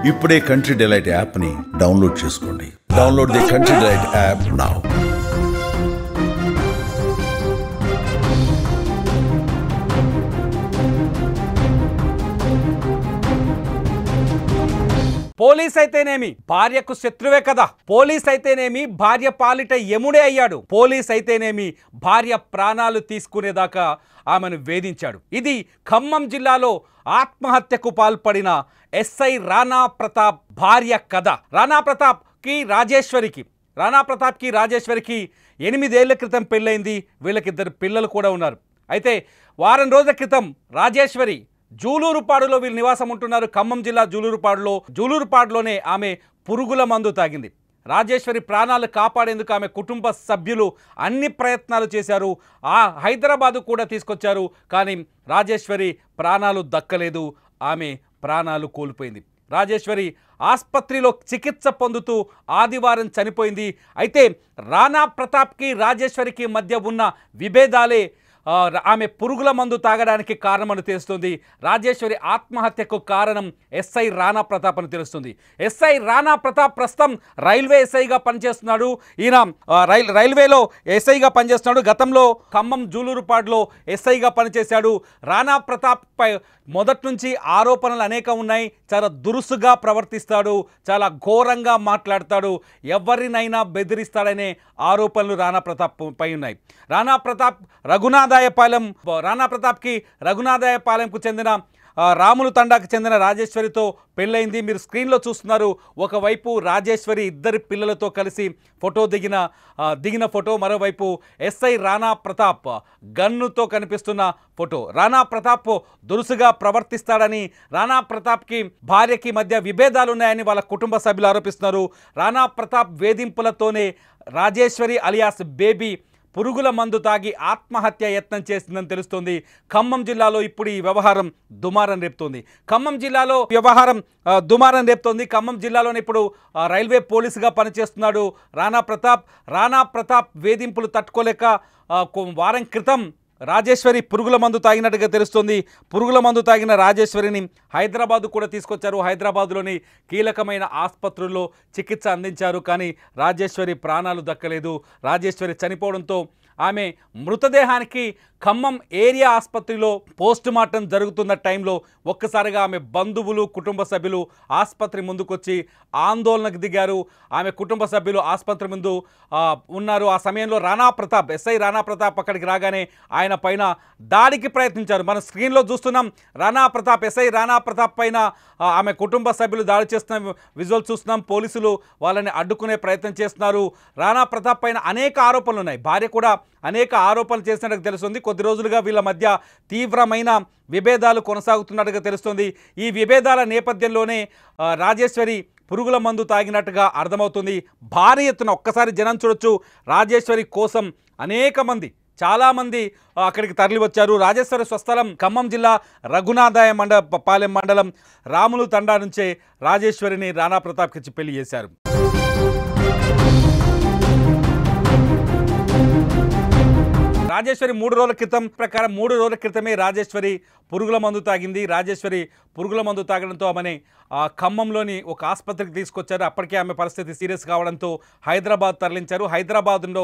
ఇప్పుడే country delight యాప్ని download చేసుకోండి. Download the country delight app now. Police అయితేనేమి భార్యకు శత్రువే కదా. పోలీస్ అయితేనేమి భార్య పాలిట యముడే అయ్యాడు. పోలీస్ అయితేనేమి భార్య ప్రాణాలు తీసుకునేదాకా ఆమెను వేధించాడు. ఇది ఖమ్మం జిల్లాలో ఆత్మహత్యకు పాల్పడిన ఎస్ఐ రాణా ప్రతాప్ భార్య కథ. రాణా ప్రతాప్కి రాజేశ్వరికి 8 ఏళ్ల క్రితం పెళ్ళైంది. వీళ్ళకిద్దరు పిల్లలు కూడా ఉన్నారు. అయితే వారం రోజుల క్రితం రాజేశ్వరి జూలూరుపాడులో వీళ్ళు నివాసం ఉంటున్నారు. ఖమ్మం జిల్లా జూలూరుపాడులోనే ఆమె పురుగుల మందు తాగింది. రాజేశ్వరి ప్రాణాలు కాపాడేందుకు ఆమె కుటుంబ సభ్యులు అన్ని ప్రయత్నాలు చేశారు. హైదరాబాదు కూడా తీసుకొచ్చారు. కానీ రాజేశ్వరి ప్రాణాలు దక్కలేదు. ఆమె ప్రాణాలు కోల్పోయింది. రాజేశ్వరి ఆసుపత్రిలో చికిత్స పొందుతూ ఆదివారం చనిపోయింది. అయితే రాణా ప్రతాప్కి రాజేశ్వరికి మధ్య ఉన్న విభేదాలే ఆమె పురుగుల మందు తాగడానికి కారణమని తెలుస్తుంది. రాజేశ్వరి ఆత్మహత్యకు కారణం ఎస్ఐ రాణా ప్రతాప్ అని తెలుస్తుంది. ఎస్ఐ రాణా ప్రతాప్ ప్రస్తుతం రైల్వే ఎస్ఐగా పనిచేస్తున్నాడు. ఈయన రైల్వేలో ఎస్ఐగా పనిచేస్తున్నాడు. గతంలో ఖమ్మం జూలూరుపాడులో ఎస్ఐగా పనిచేశాడు. రాణా ప్రతాప్ పై మొదటి నుంచి ఆరోపణలు అనేకం ఉన్నాయి. చాలా దురుసుగా ప్రవర్తిస్తాడు, చాలా ఘోరంగా మాట్లాడతాడు, ఎవరినైనా బెదిరిస్తాడనే ఆరోపణలు రాణా ప్రతాప్ పై ఉన్నాయి. రాణా ప్రతాప్కి రఘునాథాయపాలెంకు చెందిన రాములు తండాకు చెందిన రాజేశ్వరితో పెళ్ళైంది. మీరు స్క్రీన్లో చూస్తున్నారు. ఒకవైపు రాజేశ్వరి ఇద్దరి పిల్లలతో కలిసి ఫోటో దిగిన ఫోటో, మరోవైపు ఎస్ఐ రాణా ప్రతాప్ గన్నుతో కనిపిస్తున్న ఫోటో. రాణా ప్రతాప్ దురుసుగా ప్రవర్తిస్తాడని, రాణా ప్రతాప్కి భార్యకి మధ్య విభేదాలున్నాయని వాళ్ళ కుటుంబ సభ్యులు ఆరోపిస్తున్నారు. రాణా ప్రతాప్ వేధింపులతోనే రాజేశ్వరి అలియాస్ బేబీ పురుగుల మందు తాగి ఆత్మహత్య యత్నం చేసిందని తెలుస్తోంది. ఖమ్మం జిల్లాలో ఇప్పుడు ఈ వ్యవహారం దుమారం రేపుతోంది. ఖమ్మం జిల్లాలోనే ఇప్పుడు రైల్వే పోలీసుగా పనిచేస్తున్నాడు రాణా ప్రతాప్ వేధింపులు తట్టుకోలేక వారం క్రితం రాజేశ్వరి పురుగుల మందు తాగినట్టుగా తెలుస్తుంది. పురుగుల మందు తాగిన రాజేశ్వరిని హైదరాబాద్ కూడా తీసుకొచ్చారు. హైదరాబాద్లోని కీలకమైన ఆసుపత్రుల్లో చికిత్స అందించారు. కానీ రాజేశ్వరి ప్రాణాలు దక్కలేదు. రాజేశ్వరి చనిపోవడంతో ఆమె మృతదేహానికి ఖమ్మం ఏరియా ఆసుపత్రిలో పోస్ట్ మార్టం జరుగుతున్న టైంలో ఒక్కసారిగా ఆమె బంధువులు, కుటుంబ సభ్యులు ఆసుపత్రి ముందుకొచ్చి ఆందోళనకు దిగారు. ఆమె కుటుంబ సభ్యులు ఆసుపత్రి ముందు ఉన్నారు. ఆ సమయంలో ఎస్ఐ రాణా ప్రతాప్ అక్కడికి రాగానే ఆయన పైన దాడికి ప్రయత్నించారు. మనం స్క్రీన్లో చూస్తున్నాం. ఎస్ఐ రాణా ప్రతాప్ పైన ఆమె కుటుంబ సభ్యులు దాడి చేస్తున్న విజువల్ చూస్తున్నాం. పోలీసులు వాళ్ళని అడ్డుకునే ప్రయత్నం చేస్తున్నారు. రాణా ప్రతాప్ పైన అనేక ఆరోపణలు ఉన్నాయి. భార్య కూడా అనేక ఆరోపణలు చేసినట్టుగా తెలుస్తుంది. కొద్ది రోజులుగా వీళ్ళ మధ్య తీవ్రమైన విభేదాలు కొనసాగుతున్నట్టుగా తెలుస్తుంది. ఈ విభేదాల నేపథ్యంలోనే రాజేశ్వరి పురుగుల మందు తాగినట్టుగా అర్థమవుతుంది. భారీ ఎత్తున ఒక్కసారి జనం చూడొచ్చు. రాజేశ్వరి కోసం చాలామంది అక్కడికి తరలి వచ్చారు. రాజేశ్వరి స్వస్థలం ఖమ్మం జిల్లా రఘునాథాయపాలెం మండలం రాములు తండా నుంచే రాజేశ్వరిని రాణా ప్రతాప్కి ఇచ్చి పెళ్లి చేశారు. రాజేశ్వరి 3 రోజుల క్రితమే రాజేశ్వరి పురుగుల మందు తాగింది. రాజేశ్వరి పురుగుల మందు తాగడంతో ఆమెని ఖమ్మంలోని ఒక ఆసుపత్రికి తీసుకొచ్చారు. అప్పటికే ఆమె పరిస్థితి సీరియస్ కావడంతో హైదరాబాద్ తరలించారు. హైదరాబాద్లో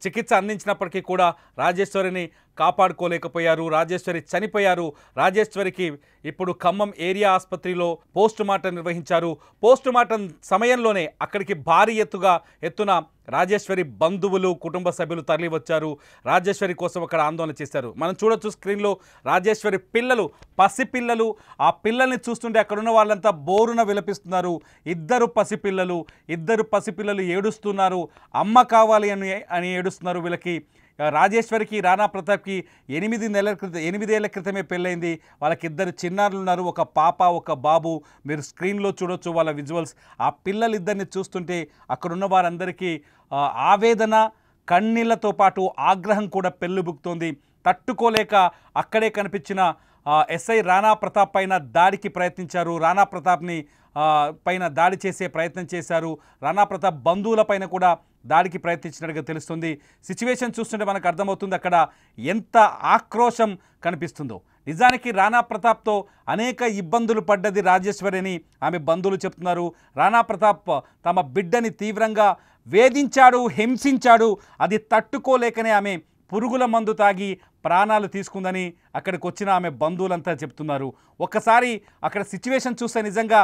చికిత్స అందించినప్పటికీ కూడా రాజేశ్వరిని కాపాడుకోలేకపోయారు. రాజేశ్వరి చనిపోయారు. రాజేశ్వరికి ఇప్పుడు ఖమ్మం ఏరియా ఆసుపత్రిలో పోస్ట్ మార్టం నిర్వహించారు. పోస్ట్ మార్టం సమయంలోనే అక్కడికి భారీ ఎత్తున రాజేశ్వరి బంధువులు, కుటుంబ సభ్యులు తరలి వచ్చారు. రాజేశ్వరి కోసం అక్కడ ఆందోళన చేశారు. మనం చూడొచ్చు స్క్రీన్లో రాజేశ్వరి పసిపిల్లలు. ఆ పిల్లల్ని చూస్తుంటే అక్కడున్న వాళ్ళంతా బోరున విలపిస్తున్నారు. ఇద్దరు పసిపిల్లలు ఏడుస్తున్నారు. అమ్మ కావాలి అని ఏడుస్తున్నారు. వీళ్ళకి రాజేశ్వరికి రాణా ప్రతాప్కి 8 ఏళ్ల క్రితమే పెళ్ళైంది. వాళ్ళకి 2 చిన్నారులు ఉన్నారు. ఒక పాప, ఒక బాబు. మీరు స్క్రీన్లో చూడొచ్చు వాళ్ళ విజువల్స్. ఆ పిల్లలిద్దరిని చూస్తుంటే అక్కడున్న వారందరికీ ఆవేదన, కన్నీళ్లతో పాటు ఆగ్రహం కూడా పెళ్ళుబుకుతోంది. తట్టుకోలేక అక్కడే కనిపించిన ఎస్ఐ రాణా ప్రతాప్ పైన దాడికి ప్రయత్నించారు. రాణా ప్రతాప్ని పైన దాడి చేసే ప్రయత్నం చేశారు. రాణా ప్రతాప్ బంధువుల పైన కూడా దాడికి ప్రయత్నించినట్టుగా తెలుస్తుంది. సిచ్యువేషన్ చూస్తుంటే మనకు అర్థమవుతుంది అక్కడ ఎంత ఆక్రోశం కనిపిస్తుందో. నిజానికి రాణా ప్రతాప్తో అనేక ఇబ్బందులు పడ్డది రాజేశ్వరి అని ఆమె బంధువులు చెప్తున్నారు. రాణా ప్రతాప్ తమ బిడ్డని తీవ్రంగా వేధించాడు, హింసించాడు. అది తట్టుకోలేకనే ఆమె పురుగుల మందు తాగి ప్రాణాలు తీసుకుందని అక్కడికి వచ్చిన ఆమె బంధువులంతా చెప్తున్నారు. ఒక్కసారి అక్కడ సిచ్యువేషన్ చూస్తే నిజంగా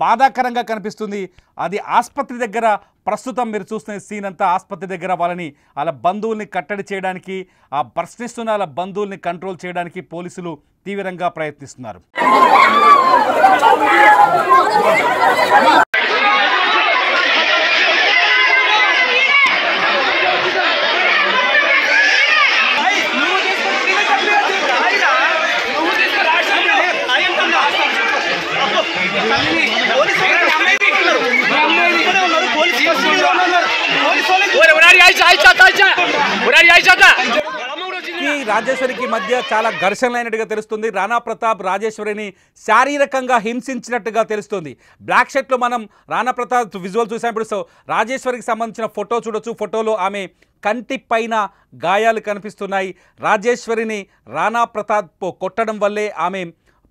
బాధాకరంగా కనిపిస్తుంది. అది ఆసుపత్రి దగ్గర ప్రస్తుతం మీరు చూస్తున్న సీన్ అంతా ఆసుపత్రి దగ్గర వాళ్ళని వాళ్ళ బంధువుల్ని కట్టడి చేయడానికి, ఆ ప్రశ్నిస్తున్న వాళ్ళ బంధువుల్ని కంట్రోల్ చేయడానికి పోలీసులు తీవ్రంగా ప్రయత్నిస్తున్నారు. రాజేశ్వరికి మధ్య చాలా ఘర్షణలైనట్టుగా తెలుస్తుంది. రాణా ప్రతాప్ రాజేశ్వరిని శారీరకంగా హింసించినట్టుగా తెలుస్తుంది. బ్లాక్ షర్ట్లో మనం రాణా ప్రతాప్ విజువల్ చూసినప్పుడు రాజేశ్వరికి సంబంధించిన ఫోటో చూడొచ్చు. ఫోటోలో ఆమె కంటి పైన గాయాలు కనిపిస్తున్నాయి. రాజేశ్వరిని రాణా ప్రతాప్ కొట్టడం వల్లే ఆమె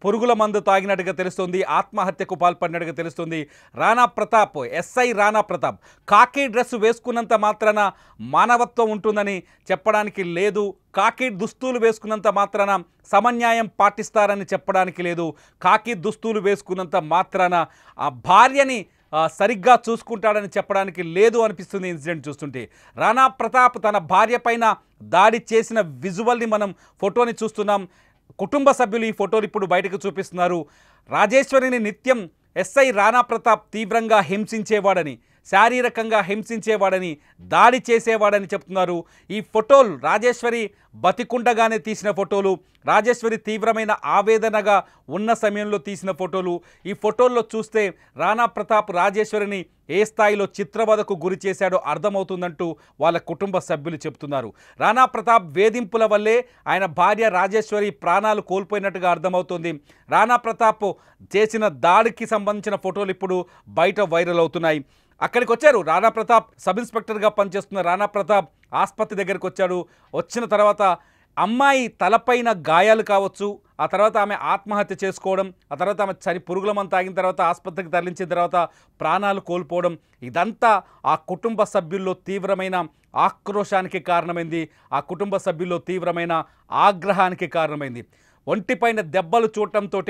పురుగుల మందు తాగినట్టుగా తెలుస్తుంది, ఆత్మహత్యకు పాల్పడినట్టుగా తెలుస్తుంది. రాణా ప్రతాప్, ఎస్ఐ రాణా ప్రతాప్ కాకి డ్రెస్ వేసుకున్నంత మాత్రాన మానవత్వం ఉంటుందని చెప్పడానికి లేదు. కాకి దుస్తులు వేసుకున్నంత మాత్రాన సమన్యాయం పాటిస్తారని చెప్పడానికి లేదు. కాకి దుస్తులు వేసుకున్నంత మాత్రాన ఆ భార్యని సరిగ్గా చూసుకుంటాడని చెప్పడానికి లేదు అనిపిస్తుంది ఇన్సిడెంట్ చూస్తుంటే. రాణా ప్రతాప్ తన భార్య పైన దాడి చేసిన విజువల్ని మనం ఫోటోని చూస్తున్నాం. కుటుంబ సభ్యులు ఈ ఫోటోలు ఇప్పుడు బయటకు చూపిస్తున్నారు. రాజేశ్వరిని నిత్యం ఎస్ఐ రాణా ప్రతాప్ తీవ్రంగా హింసించేవాడని, శారీరకంగా హింసించేవాడని, దాడి చేసేవాడని చెప్తున్నారు. ఈ ఫోటోలు రాజేశ్వరి బతికుండగానే తీసిన ఫోటోలు, రాజేశ్వరి తీవ్రమైన ఆవేదనగా ఉన్న సమయంలో తీసిన ఫోటోలు. ఈ ఫోటోల్లో చూస్తే రాణా ప్రతాప్ రాజేశ్వరిని ఏ స్థాయిలో చిత్రవధకు గురి చేశాడో అర్థమవుతుందంటూ వాళ్ళ కుటుంబ సభ్యులు చెప్తున్నారు. రాణా ప్రతాప్ వేధింపుల వల్లే ఆయన భార్య రాజేశ్వరి ప్రాణాలు కోల్పోయినట్టుగా అర్థమవుతుంది. రాణా ప్రతాప్ చేసిన దాడికి సంబంధించిన ఫోటోలు ఇప్పుడు బయట వైరల్ అవుతున్నాయి. అక్కడికి వచ్చారు రాణా ప్రతాప్, సబ్ ఇన్స్పెక్టర్గా పనిచేస్తున్న రాణా ప్రతాప్ ఆసుపత్రి దగ్గరికి వచ్చాడు. వచ్చిన తర్వాత అమ్మాయి తలపైన గాయాలు కావచ్చు, ఆ తర్వాత ఆమె ఆత్మహత్య చేసుకోవడం, ఆ తర్వాత ఆమె పురుగుల మందు తాగిన తర్వాత ఆసుపత్రికి తరలించిన తర్వాత ప్రాణాలు కోల్పోవడం, ఇదంతా ఆ కుటుంబ సభ్యుల్లో తీవ్రమైన ఆక్రోశానికి కారణమైంది. ఆ కుటుంబ సభ్యుల్లో తీవ్రమైన ఆగ్రహానికి కారణమైంది. ఒంటిపైన దెబ్బలు చూడటంతో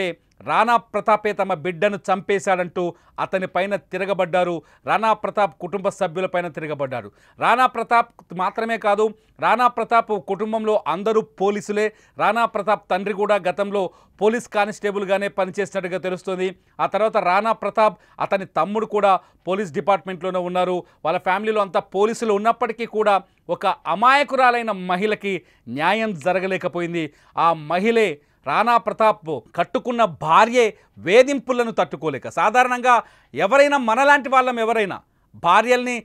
రాణా ప్రతాపే తమ బిడ్డను చంపేశాడంటూ అతని పైన తిరగబడ్డారు. రాణా ప్రతాప్ కుటుంబ సభ్యులపైన తిరగబడ్డారు. రాణా ప్రతాప్ మాత్రమే కాదు, రాణా ప్రతాప్ కుటుంబంలో అందరూ పోలీసులే. రాణా ప్రతాప్ తండ్రి కూడా గతంలో పోలీస్ కానిస్టేబుల్గానే పనిచేసినట్టుగా తెలుస్తుంది. ఆ తర్వాత రాణా ప్రతాప్ అతని తమ్ముడు కూడా పోలీస్ డిపార్ట్మెంట్లోనే ఉన్నారు. వాళ్ళ ఫ్యామిలీలో అంతా పోలీసులు ఉన్నప్పటికీ కూడా ఒక అమాయకురాలైన మహిళకి న్యాయం జరగలేకపోయింది. ఆ మహిళే రాణా ప్రతాప్ కట్టుకున్న భార్యే వేధింపులను తట్టుకోలేక, సాధారణంగా ఎవరైనా మనలాంటి వాళ్ళం ఎవరైనా భార్యల్ని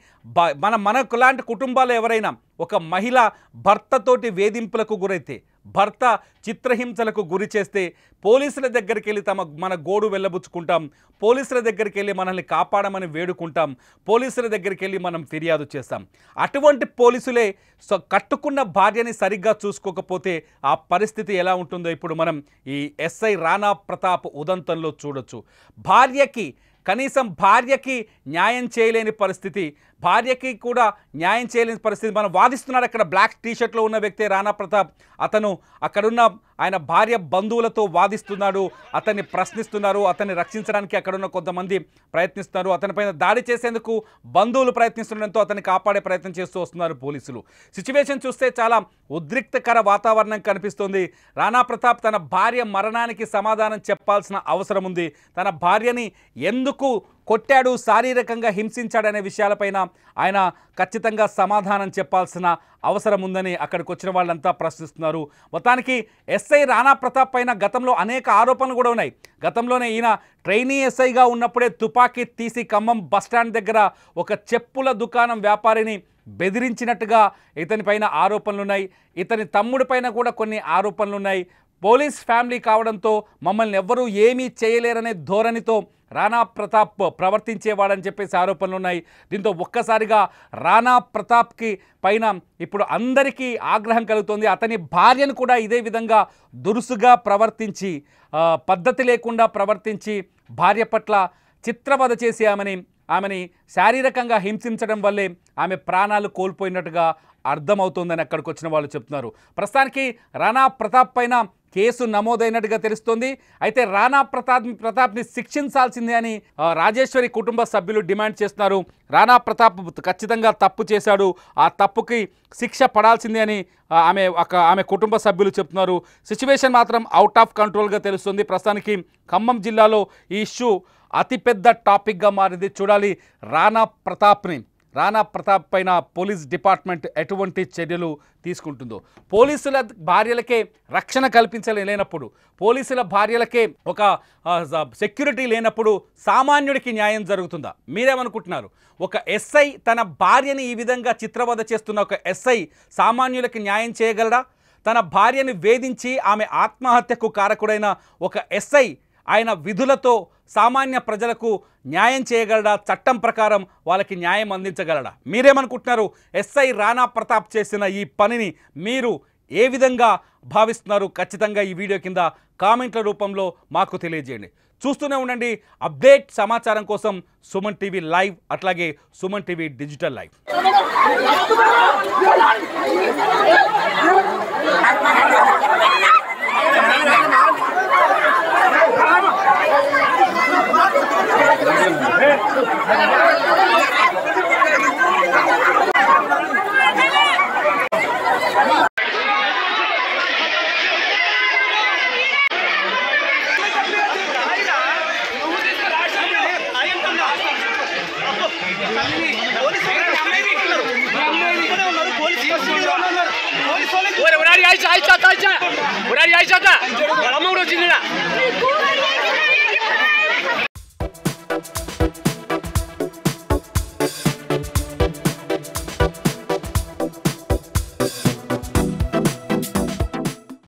మనకు లాంటి కుటుంబాలు ఎవరైనా ఒక మహిళ భర్తతోటి వేధింపులకు గురైతే, భర్త చిత్రహింసలకు గురి చేస్తే పోలీసుల దగ్గరికి వెళ్ళి మన గోడు వెళ్ళబుచ్చుకుంటాం, పోలీసుల దగ్గరికి వెళ్ళి మనల్ని కాపాడమని వేడుకుంటాం, పోలీసుల దగ్గరికి వెళ్ళి మనం ఫిర్యాదు చేస్తాం. అటువంటి పోలీసులే కట్టుకున్న భార్యని సరిగ్గా చూసుకోకపోతే ఆ పరిస్థితి ఎలా ఉంటుందో ఇప్పుడు మనం ఈ ఎస్ఐ రాణా ప్రతాప్ ఉదంతంలో చూడొచ్చు. కనీసం భార్యకి న్యాయం చేయలేని పరిస్థితి, భార్యకి కూడా న్యాయం చేయలేని పరిస్థితి. మనం వాదిస్తున్నాడు అక్కడ బ్లాక్ టీషర్ట్లో ఉన్న వ్యక్తి రాణా ప్రతాప్. అతను అక్కడున్న ఆయన భార్య బంధువులతో వాదిస్తున్నాడు, అతన్ని ప్రశ్నిస్తున్నారు, అతన్ని రక్షించడానికి అక్కడున్న కొంతమంది ప్రయత్నిస్తున్నారు. అతనిపైన దాడి చేసేందుకు బంధువులు ప్రయత్నిస్తుండడంతో అతన్ని కాపాడే ప్రయత్నం చేస్తూ వస్తున్నారు పోలీసులు. సిచ్యువేషన్ చూస్తే చాలా ఉద్రిక్తకర వాతావరణం కనిపిస్తుంది. రాణా ప్రతాప్ తన భార్య మరణానికి సమాధానం చెప్పాల్సిన అవసరం ఉంది. తన భార్యని ఎందుకు కొట్టాడు, శారీరకంగా హింసించాడనే విషయాలపైన ఆయన ఖచ్చితంగా సమాధానం చెప్పాల్సిన అవసరం ఉందని అక్కడికి వచ్చిన వాళ్ళంతా ప్రశ్నిస్తున్నారు. మొత్తానికి ఎస్ఐ రాణా ప్రతాప్ పైన గతంలో అనేక ఆరోపణలు కూడా ఉన్నాయి. గతంలోనే ఈయన ట్రైనీ ఎస్ఐగా ఉన్నప్పుడే తుపాకీ తీసి ఖమ్మం బస్టాండ్ దగ్గర ఒక చెప్పుల దుకాణం వ్యాపారిని బెదిరించినట్టుగా ఇతని పైన ఆరోపణలున్నాయి. ఇతని తమ్ముడి పైన కూడా కొన్ని ఆరోపణలున్నాయి. పోలీస్ ఫ్యామిలీ కావడంతో మమ్మల్ని ఎవ్వరూ ఏమీ చేయలేరనే ధోరణితో రాణా ప్రతాప్ ప్రవర్తించేవాడని చెప్పేసి ఆరోపణలు ఉన్నాయి. దీంతో ఒక్కసారిగా రాణా ప్రతాప్కి పైన ఇప్పుడు అందరికీ ఆగ్రహం కలుగుతోంది. అతని భార్యను కూడా ఇదే విధంగా దురుసుగా ప్రవర్తించి పద్ధతి లేకుండా ప్రవర్తించి భార్య పట్ల చిత్రవద చేసి ఆమెని శారీరకంగా హింసించడం వల్లే ఆమె ప్రాణాలు కోల్పోయినట్టుగా అర్థమవుతుందని అక్కడికి వచ్చిన వాళ్ళు చెప్తున్నారు. ప్రస్తుతానికి రాణా ప్రతాప్ పైన కేసు నమోదైనట్టుగా తెలుస్తోంది. అయితే రాణా ప్రతాప్ని శిక్షించాల్సిందే అని రాజేశ్వరి కుటుంబ సభ్యులు డిమాండ్ చేస్తున్నారు. రాణా ప్రతాప్ ఖచ్చితంగా తప్పు చేశాడు, ఆ తప్పుకి శిక్ష పడాల్సిందే అని ఆమె కుటుంబ సభ్యులు చెప్తున్నారు. సిచ్యువేషన్ మాత్రం అవుట్ ఆఫ్ కంట్రోల్గా తెలుస్తుంది. ప్రస్తుతానికి ఖమ్మం జిల్లాలో ఈ ఇష్యూ అతిపెద్ద టాపిక్గా మారింది. చూడాలి రాణా ప్రతాప్ పైన పోలీస్ డిపార్ట్మెంట్ ఎటువంటి చర్యలు తీసుకుంటుందో. పోలీసుల భార్యలకే రక్షణ కల్పించలేనప్పుడు, పోలీసుల భార్యలకే ఒక సెక్యూరిటీ లేనప్పుడు సామాన్యుడికి న్యాయం జరుగుతుందా? మీరేమనుకుంటున్నారు? ఒక ఎస్ఐ తన భార్యని ఈ విధంగా చిత్రవద చేస్తున్న ఒక ఎస్ఐ సామాన్యులకి న్యాయం చేయగలరా? తన భార్యని వేధించి ఆమె ఆత్మహత్యకు కారకుడైన ఒక ఎస్ఐ ఆయన విధులతో సామాన్య ప్రజలకు న్యాయం చేయగలడా? చట్టం ప్రకారం వాళ్ళకి న్యాయం అందించగలడా? మీరేమనుకుంటున్నారు? ఎస్ఐ రాణా ప్రతాప్ చేసిన ఈ పనిని మీరు ఏ విధంగా భావిస్తున్నారు? ఖచ్చితంగా ఈ వీడియో కింద కామెంట్ల రూపంలో మాకు తెలియజేయండి. చూస్తూనే ఉండండి. అప్డేట్ సమాచారం కోసం సుమన్ టీవీ లైవ్, అట్లాగే Suman TV digital live. Udah, udah,